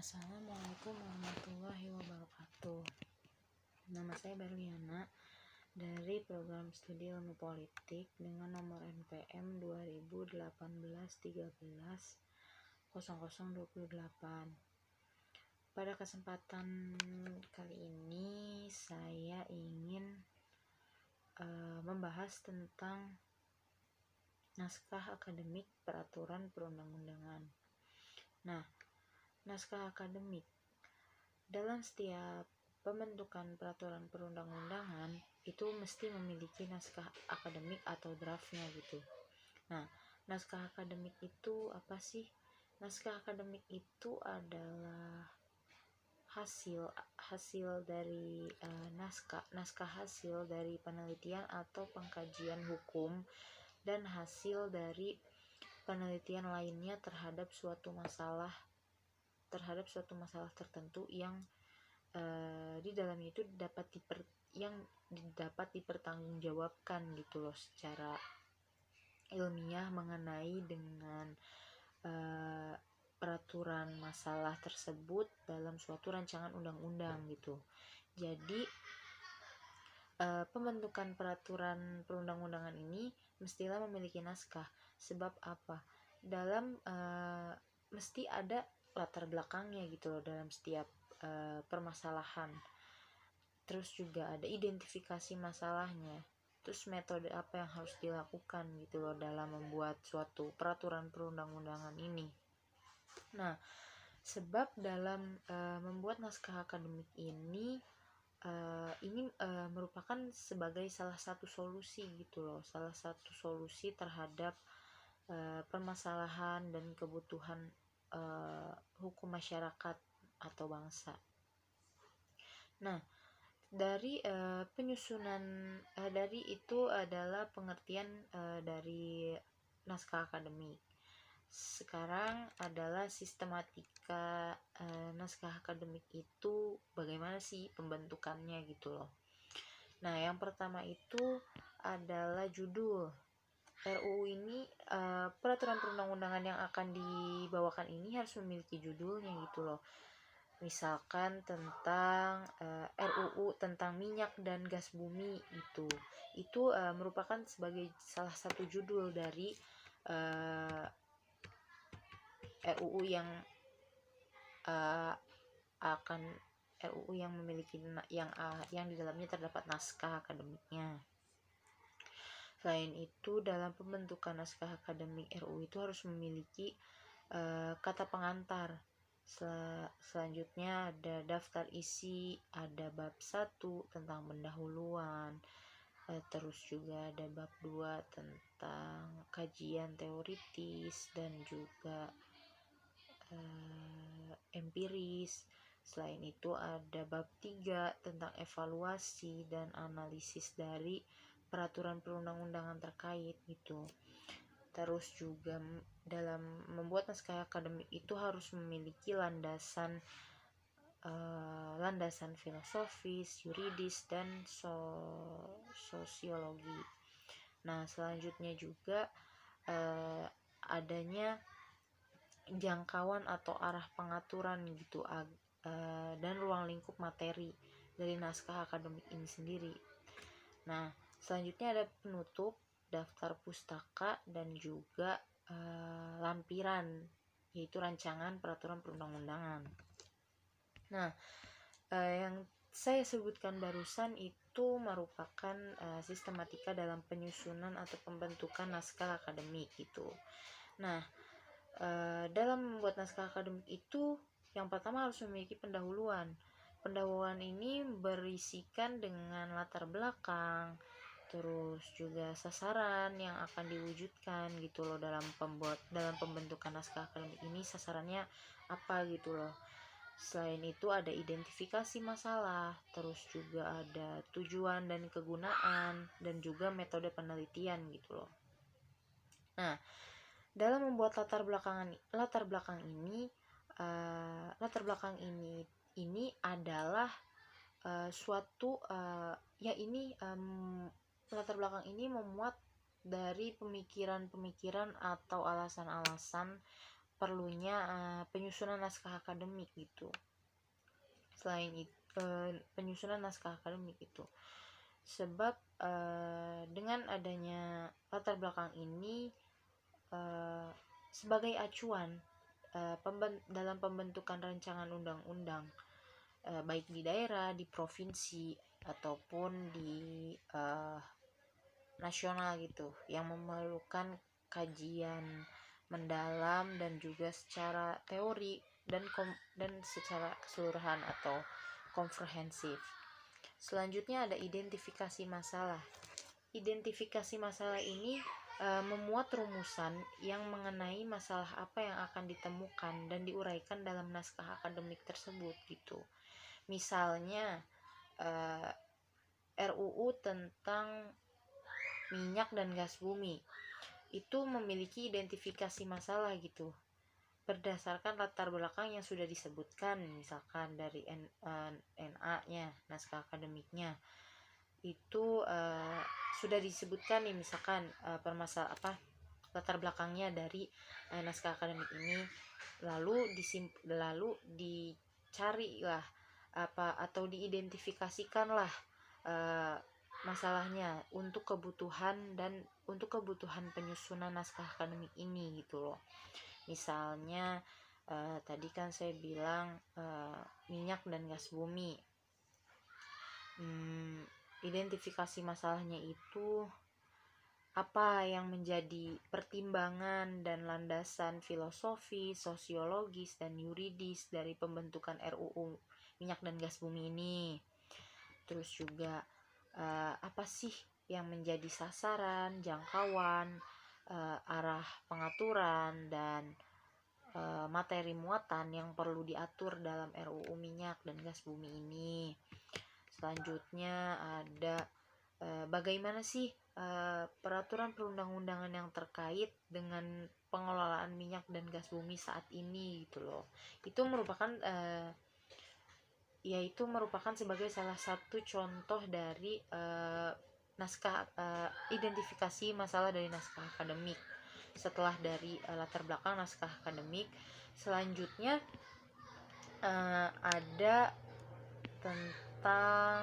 Assalamualaikum warahmatullahi wabarakatuh. Nama saya Berliana dari program studi ilmu politik dengan nomor NPM 2018-13-0028. Pada kesempatan kali ini saya ingin membahas tentang naskah akademik peraturan perundang-undangan. Nah, naskah akademik dalam setiap pembentukan peraturan perundang-undangan itu mesti memiliki naskah akademik atau draftnya gitu. Nah, naskah akademik itu apa sih? Naskah akademik itu adalah hasil dari naskah hasil dari penelitian atau pengkajian hukum dan hasil dari penelitian lainnya terhadap suatu masalah tertentu yang di dalamnya itu dapat dipertanggungjawabkan gitu loh secara ilmiah mengenai dengan peraturan masalah tersebut dalam suatu rancangan undang-undang gitu. Jadi pembentukan peraturan perundang-undangan ini mestilah memiliki naskah. Sebab apa? Dalam mesti ada latar belakangnya gitu loh dalam setiap permasalahan. Terus juga ada identifikasi masalahnya. Terus metode apa yang harus dilakukan gitu loh dalam membuat suatu peraturan perundang-undangan ini. Nah, sebab dalam membuat naskah akademik ini merupakan sebagai salah satu solusi gitu loh, salah satu solusi terhadap permasalahan dan kebutuhan hukum masyarakat atau bangsa. Nah, dari penyusunan dari itu adalah pengertian dari naskah akademik. Sekarang adalah sistematika naskah akademik itu bagaimana sih pembentukannya gitu loh. Nah, yang pertama itu adalah judul. RUU ini peraturan perundang-undangan yang akan dibawakan ini harus memiliki judulnya gitu loh. Misalkan tentang RUU tentang minyak dan gas bumi itu merupakan sebagai salah satu judul dari RUU yang RUU yang memiliki yang di dalamnya terdapat naskah akademiknya. Selain itu, dalam pembentukan naskah akademik RUU itu harus memiliki kata pengantar. Selanjutnya ada daftar isi, ada bab 1 tentang pendahuluan, terus juga ada bab 2 tentang kajian teoritis dan juga empiris. Selain itu ada bab 3 tentang evaluasi dan analisis dari peraturan perundang-undangan terkait gitu. Terus juga dalam membuat naskah akademik itu harus memiliki landasan filosofis, yuridis, dan sosiologi. Nah, selanjutnya juga adanya jangkauan atau arah pengaturan gitu dan ruang lingkup materi dari naskah akademik ini sendiri. Nah, selanjutnya ada penutup, daftar pustaka, dan juga lampiran, yaitu rancangan peraturan perundang-undangan. Nah, yang saya sebutkan barusan itu merupakan sistematika dalam penyusunan atau pembentukan naskah akademik gitu. Nah, dalam membuat naskah akademik itu yang pertama harus memiliki pendahuluan. Pendahuluan ini berisikan dengan latar belakang, terus juga sasaran yang akan diwujudkan gitu loh dalam pembentukan naskah akademik ini, sasarannya apa gitu loh. Selain itu ada identifikasi masalah, terus juga ada tujuan dan kegunaan, dan juga metode penelitian gitu loh. Nah, dalam membuat latar belakang ini adalah suatu latar belakang ini memuat dari pemikiran-pemikiran atau alasan-alasan perlunya penyusunan naskah akademik gitu. Selain itu penyusunan naskah akademik itu, sebab dengan adanya latar belakang ini sebagai acuan dalam pembentukan rancangan undang-undang baik di daerah, di provinsi ataupun di nasional gitu, yang memerlukan kajian mendalam dan juga secara teori dan secara keseluruhan atau komprehensif. Selanjutnya ada identifikasi masalah. Identifikasi masalah ini memuat rumusan yang mengenai masalah apa yang akan ditemukan dan diuraikan dalam naskah akademik tersebut gitu. Misalnya RUU tentang minyak dan gas bumi itu memiliki identifikasi masalah gitu, berdasarkan latar belakang yang sudah disebutkan, misalkan dari NA-nya, naskah akademiknya itu sudah disebutkan nih, misalkan latar belakangnya dari naskah akademik ini, lalu dicarilah atau diidentifikasikanlah masalahnya untuk kebutuhan penyusunan naskah akademik ini gitu loh. Misalnya tadi kan saya bilang minyak dan gas bumi. Identifikasi masalahnya itu apa yang menjadi pertimbangan dan landasan filosofi, sosiologis, dan yuridis dari pembentukan RUU minyak dan gas bumi ini. Terus juga apa sih yang menjadi sasaran, jangkauan, arah pengaturan, dan materi muatan yang perlu diatur dalam RUU minyak dan gas bumi ini. Selanjutnya ada bagaimana sih peraturan perundang-undangan yang terkait dengan pengelolaan minyak dan gas bumi saat ini gitu loh. Itu merupakan sebagai salah satu contoh dari naskah identifikasi masalah dari naskah akademik. Setelah dari latar belakang naskah akademik, selanjutnya ada tentang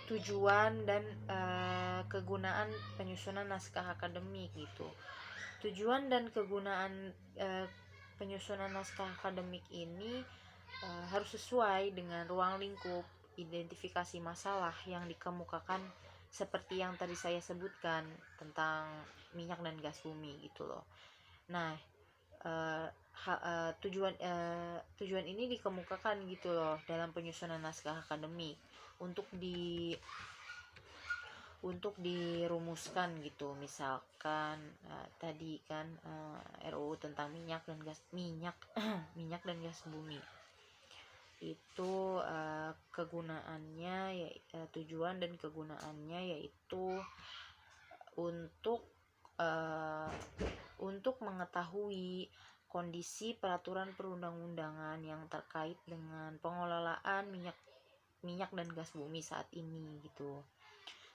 tujuan dan kegunaan penyusunan naskah akademik gitu. Tujuan dan kegunaan penyusunan naskah akademik ini harus sesuai dengan ruang lingkup identifikasi masalah yang dikemukakan, seperti yang tadi saya sebutkan tentang minyak dan gas bumi gitu loh. Nah, tujuan ini dikemukakan gitu loh dalam penyusunan naskah akademik untuk dirumuskan gitu. Misalkan tadi kan RUU tentang minyak dan gas bumi itu kegunaannya tujuan dan kegunaannya yaitu untuk mengetahui kondisi peraturan perundang-undangan yang terkait dengan pengelolaan minyak dan gas bumi saat ini gitu.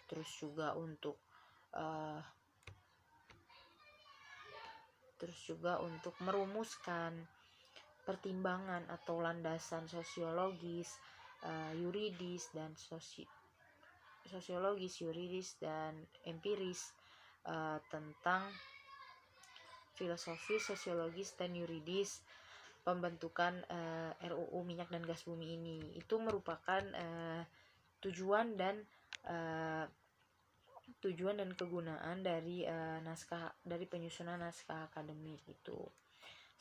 Terus juga untuk merumuskan pertimbangan atau landasan sosiologis, yuridis dan empiris tentang filosofi, sosiologis, dan yuridis pembentukan RUU minyak dan gas bumi ini. Itu merupakan tujuan dan kegunaan dari penyusunan naskah akademik itu.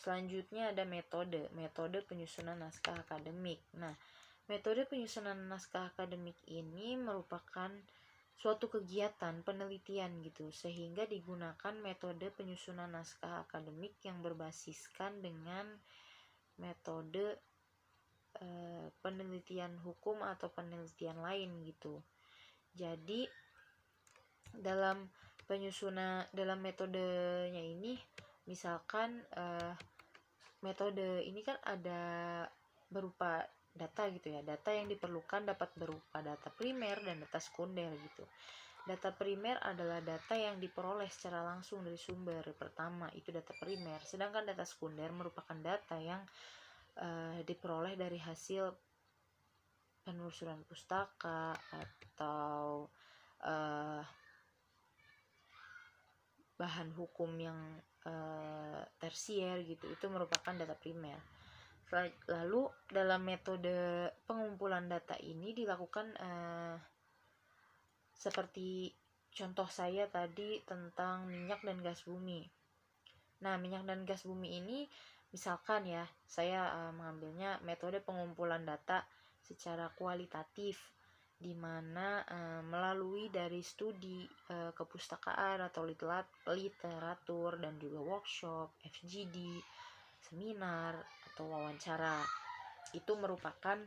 Selanjutnya ada metode penyusunan naskah akademik. Nah, metode penyusunan naskah akademik ini merupakan suatu kegiatan penelitian gitu, sehingga digunakan metode penyusunan naskah akademik yang berbasiskan dengan metode penelitian hukum atau penelitian lain gitu. Jadi dalam metodenya ini, misalkan metode ini kan ada berupa data gitu ya. Data yang diperlukan dapat berupa data primer dan data sekunder gitu. Data primer adalah data yang diperoleh secara langsung dari sumber pertama, itu data primer. Sedangkan data sekunder merupakan data yang diperoleh dari hasil penelusuran pustaka atau bahan hukum yang tersier gitu. Itu merupakan data primer. Lalu dalam metode pengumpulan data ini dilakukan seperti contoh saya tadi tentang minyak dan gas bumi. Nah, minyak dan gas bumi ini misalkan ya, saya mengambilnya metode pengumpulan data secara kualitatif, di mana melalui dari studi kepustakaan atau literatur dan juga workshop, FGD, seminar atau wawancara. Itu merupakan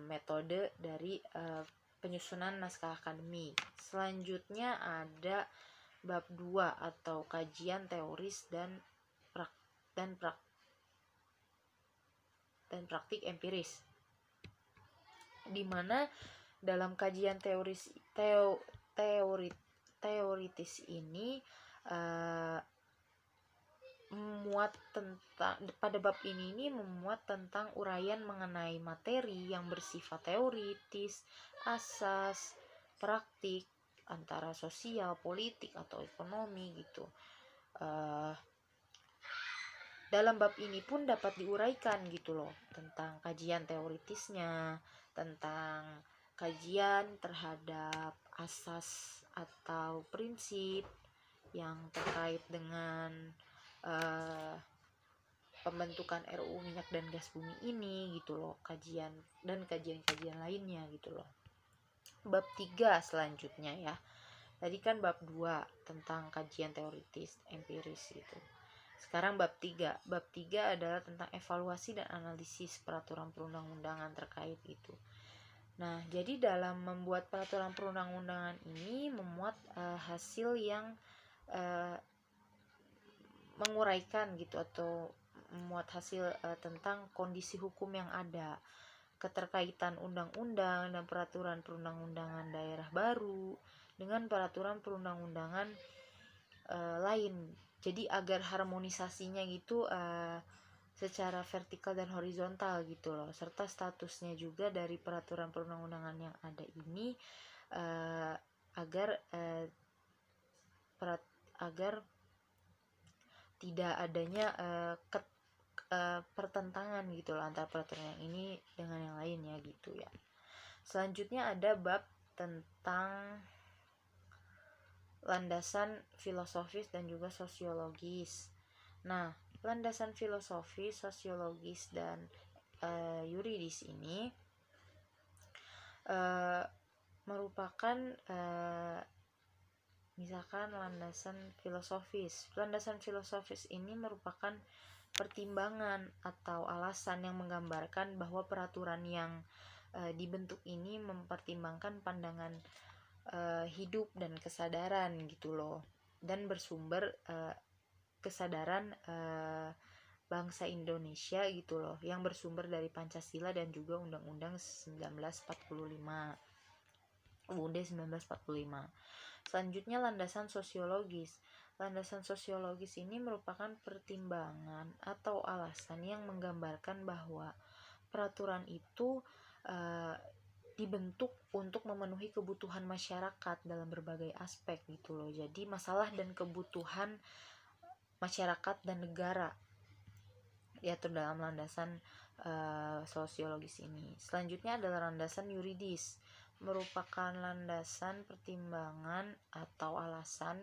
metode dari penyusunan naskah akademik. Selanjutnya ada bab 2 atau kajian teoris dan praktik empiris, di mana dalam kajian teoritis ini pada bab ini memuat tentang uraian mengenai materi yang bersifat teoritis, asas, praktik antara sosial, politik atau ekonomi gitu. Dalam bab ini pun dapat diuraikan gitu loh tentang kajian teoritisnya, tentang kajian terhadap asas atau prinsip yang terkait dengan pembentukan RUU minyak dan gas bumi ini gitu loh, kajian lainnya gitu loh. Bab 3 selanjutnya ya. Tadi kan bab 2 tentang kajian teoritis empiris gitu. Sekarang bab 3. Bab 3 adalah tentang evaluasi dan analisis peraturan perundang-undangan terkait itu. Nah, jadi dalam membuat peraturan perundang-undangan ini memuat hasil yang menguraikan gitu, atau memuat hasil tentang kondisi hukum yang ada, keterkaitan undang-undang dan peraturan perundang-undangan daerah baru dengan peraturan perundang-undangan lain. Jadi agar harmonisasinya gitu secara vertikal dan horizontal gitu loh, serta statusnya juga dari peraturan perundang-undangan yang ada ini agar tidak adanya pertentangan gitu loh antara peraturan yang ini dengan yang lainnya gitu ya. Selanjutnya ada bab tentang landasan filosofis dan juga sosiologis. Nah, landasan filosofis, sosiologis dan yuridis ini merupakan misalkan landasan filosofis. Landasan filosofis ini merupakan pertimbangan atau alasan yang menggambarkan bahwa peraturan yang dibentuk ini mempertimbangkan pandangan hidup dan kesadaran gitu loh, dan bersumber kesadaran bangsa Indonesia gitu loh, yang bersumber dari Pancasila dan juga Undang-Undang 1945, UUD 1945. Selanjutnya landasan sosiologis. Landasan sosiologis ini merupakan pertimbangan atau alasan yang menggambarkan bahwa peraturan itu dibentuk untuk memenuhi kebutuhan masyarakat dalam berbagai aspek gitu loh. Jadi masalah dan kebutuhan masyarakat dan negara yaitu dalam landasan sosiologis ini. Selanjutnya adalah landasan yuridis, merupakan landasan pertimbangan atau alasan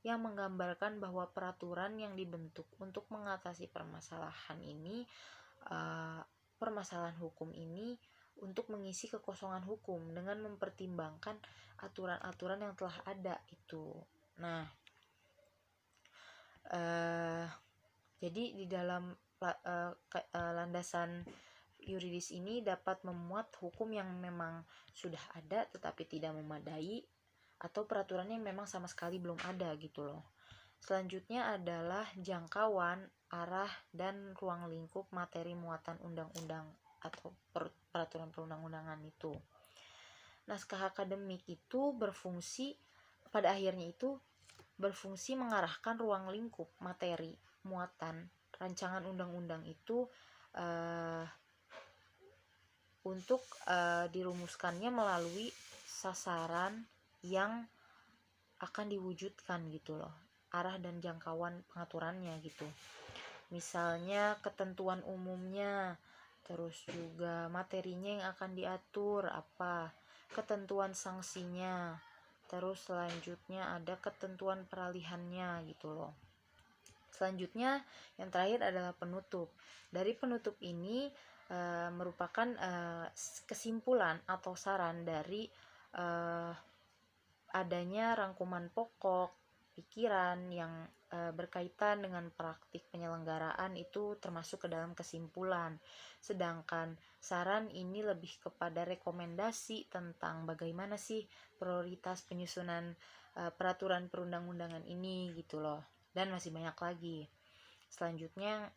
yang menggambarkan bahwa peraturan yang dibentuk untuk mengatasi permasalahan hukum ini untuk mengisi kekosongan hukum dengan mempertimbangkan aturan-aturan yang telah ada itu. Nah, jadi di dalam landasan yuridis ini dapat memuat hukum yang memang sudah ada tetapi tidak memadai, atau peraturan yang memang sama sekali belum ada gitu loh. Selanjutnya adalah jangkauan, arah, dan ruang lingkup materi muatan undang-undang atau peraturan perundang-undangan itu. naskah akademik itu pada akhirnya itu berfungsi mengarahkan ruang lingkup materi muatan rancangan undang-undang itu untuk dirumuskannya melalui sasaran yang akan diwujudkan gitu loh, arah dan jangkauan pengaturannya gitu. Misalnya ketentuan umumnya, terus juga materinya yang akan diatur apa, ketentuan sanksinya, terus selanjutnya ada ketentuan peralihannya gitu loh. Selanjutnya yang terakhir adalah penutup. Dari penutup ini merupakan kesimpulan atau saran dari adanya rangkuman pokok pikiran yang berkaitan dengan praktik penyelenggaraan itu termasuk ke dalam kesimpulan. Sedangkan saran ini lebih kepada rekomendasi tentang bagaimana sih prioritas penyusunan peraturan perundang-undangan ini gitu loh. Dan masih banyak lagi. Selanjutnya